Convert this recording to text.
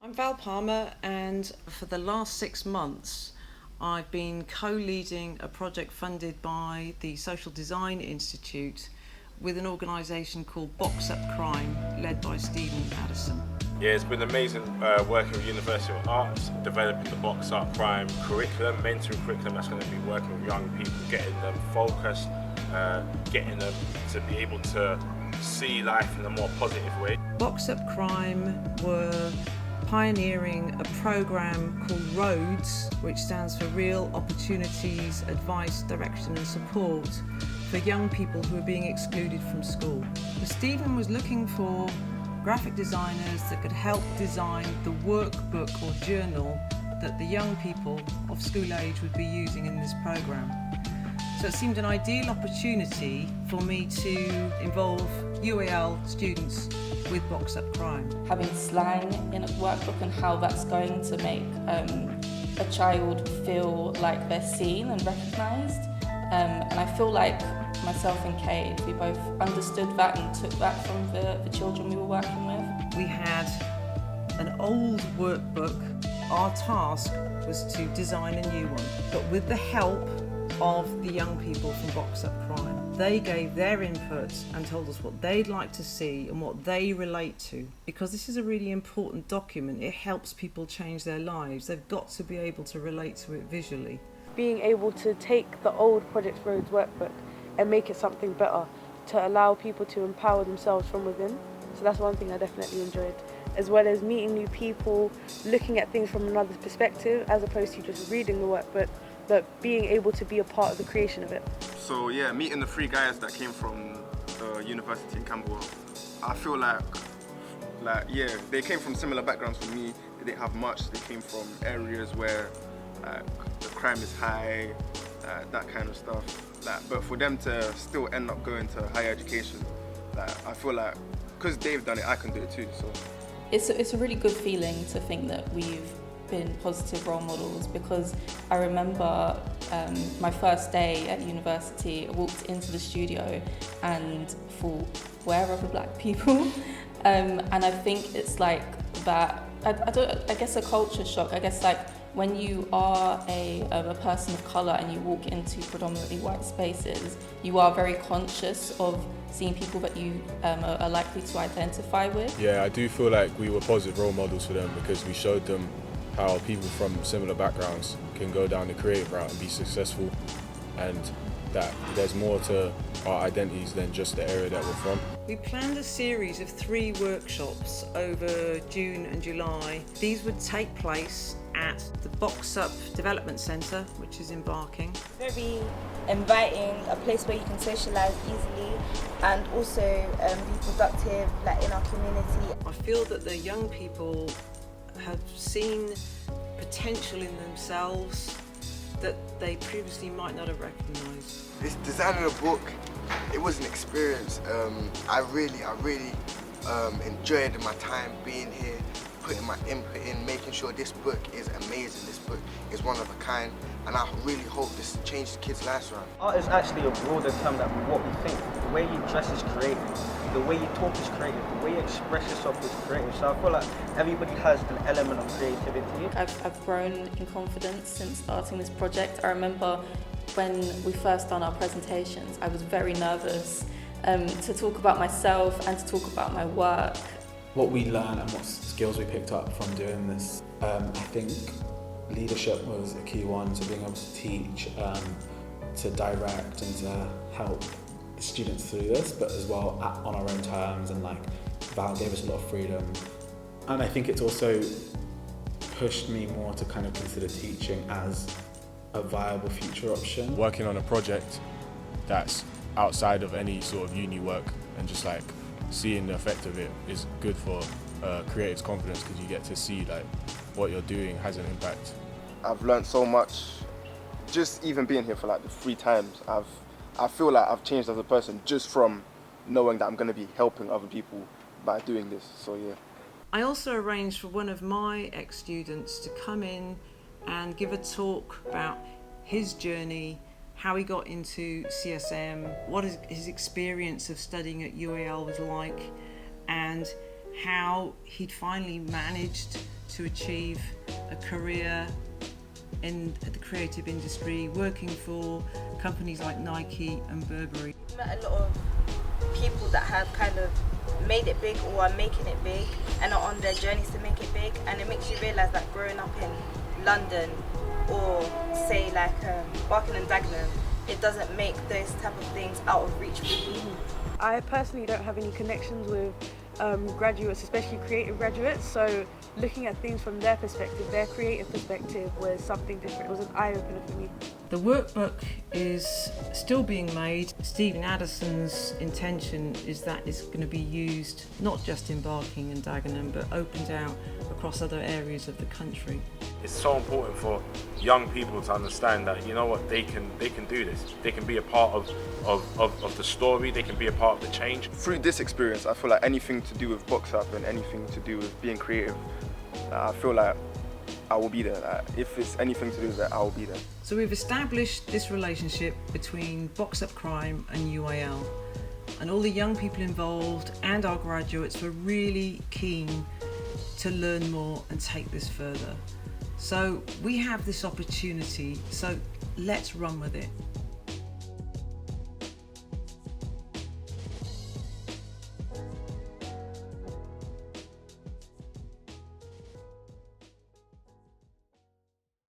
I'm Val Palmer, and for the last 6 months I've been co-leading a project funded by the Social Design Institute with an organisation called Box Up Crime, led by Stephen Addison. Yeah, it's been amazing working with University of Arts, developing the Box Up Crime curriculum, mentoring curriculum that's going to be working with young people, getting them focused, getting them to be able to see life in a more positive way. Box Up Crime were pioneering a programme called ROADS, which stands for Real Opportunities, Advice, Direction and Support for young people who are being excluded from school. So Stephen was looking for graphic designers that could help design the workbook or journal that the young people of school age would be using in this programme. So it seemed an ideal opportunity for me to involve UAL students with Box Up Crime. Having slang in a workbook and how that's going to make a child feel like they're seen and recognised. And I feel like myself and Cade, we both understood that and took that from the children we were working with. We had an old workbook. Our task was to design a new one, but with the help of the young people from Box Up Crime. They gave their input and told us what they'd like to see and what they relate to. Because this is a really important document, it helps people change their lives. They've got to be able to relate to it visually. Being able to take the old Project Roads workbook and make it something better, to allow people to empower themselves from within. So that's one thing I definitely enjoyed. As well as meeting new people, looking at things from another perspective, as opposed to just reading the workbook, but being able to be a part of the creation of it. So yeah, meeting the three guys that came from the university in Camberwell, I feel like yeah, they came from similar backgrounds to me. They didn't have much. They came from areas where the crime is high, that kind of stuff. But for them to still end up going to higher education, I feel like because they've done it, I can do it too. So it's a really good feeling to think that we've been positive role models, because I remember my first day at university, I walked into the studio and thought, where are the black people? And I think it's like that, I guess a culture shock. I guess like when you are a person of colour and you walk into predominantly white spaces, you are very conscious of seeing people that you are likely to identify with. Yeah, I do feel like we were positive role models for them, because we showed them how people from similar backgrounds can go down the creative route and be successful, and that there's more to our identities than just the area that we're from. We planned a series of 3 workshops over June and July. These would take place at the Box Up Development Centre, which is in Barking. Very inviting, a place where you can socialise easily and also be productive, like in our community. I feel that the young people have seen potential in themselves that they previously might not have recognised. This designing a book, it was an experience. I really enjoyed my time being here, putting my input in, making sure this book is amazing. This book is one of a kind, and I really hope this changes kids' lives around. Art is actually a broader term than what we think. The way you dress is creative, the way you talk is creative, the way you express yourself is creative. So I feel like everybody has an element of creativity. I've grown in confidence since starting this project. I remember when we first done our presentations, I was very nervous to talk about myself and to talk about my work. What we learned and what skills we picked up from doing this, I think leadership was a key one, so being able to teach, to direct and to help the students through this, but as well on our own terms, and like Val gave us a lot of freedom. And I think it's also pushed me more to kind of consider teaching as a viable future option. Working on a project that's outside of any sort of uni work and just like seeing the effect of it is good for creative's confidence, because you get to see like what you're doing has an impact. I've learned so much. Just even being here for like the 3 times, I feel like I've changed as a person just from knowing that I'm going to be helping other people by doing this. So yeah. I also arranged for one of my ex-students to come in and give a talk about his journey, how he got into CSM, what his experience of studying at UAL was like, and how he'd finally managed to achieve a career in the creative industry, working for companies like Nike and Burberry. I've met a lot of people that have kind of made it big or are making it big and are on their journeys to make it big, and it makes you realise that growing up in London or say like Barking and Dagenham, it doesn't make those type of things out of reach for you. I personally don't have any connections with graduates, especially creative graduates, so looking at things from their perspective, their creative perspective, was something different. It was an eye-opener for me. The workbook is still being made. Stephen Addison's intention is that it's going to be used not just in Barking and Dagenham, but opened out across other areas of the country. It's so important for young people to understand that, you know what, they can do this. They can be a part of the story, they can be a part of the change. Through this experience, I feel like anything to do with Box Up and anything to do with being creative, I feel like I will be there. Like, if it's anything to do with that, I will be there. So we've established this relationship between Box Up Crime and UAL, and all the young people involved and our graduates were really keen to learn more and take this further. So we have this opportunity, so let's run with it.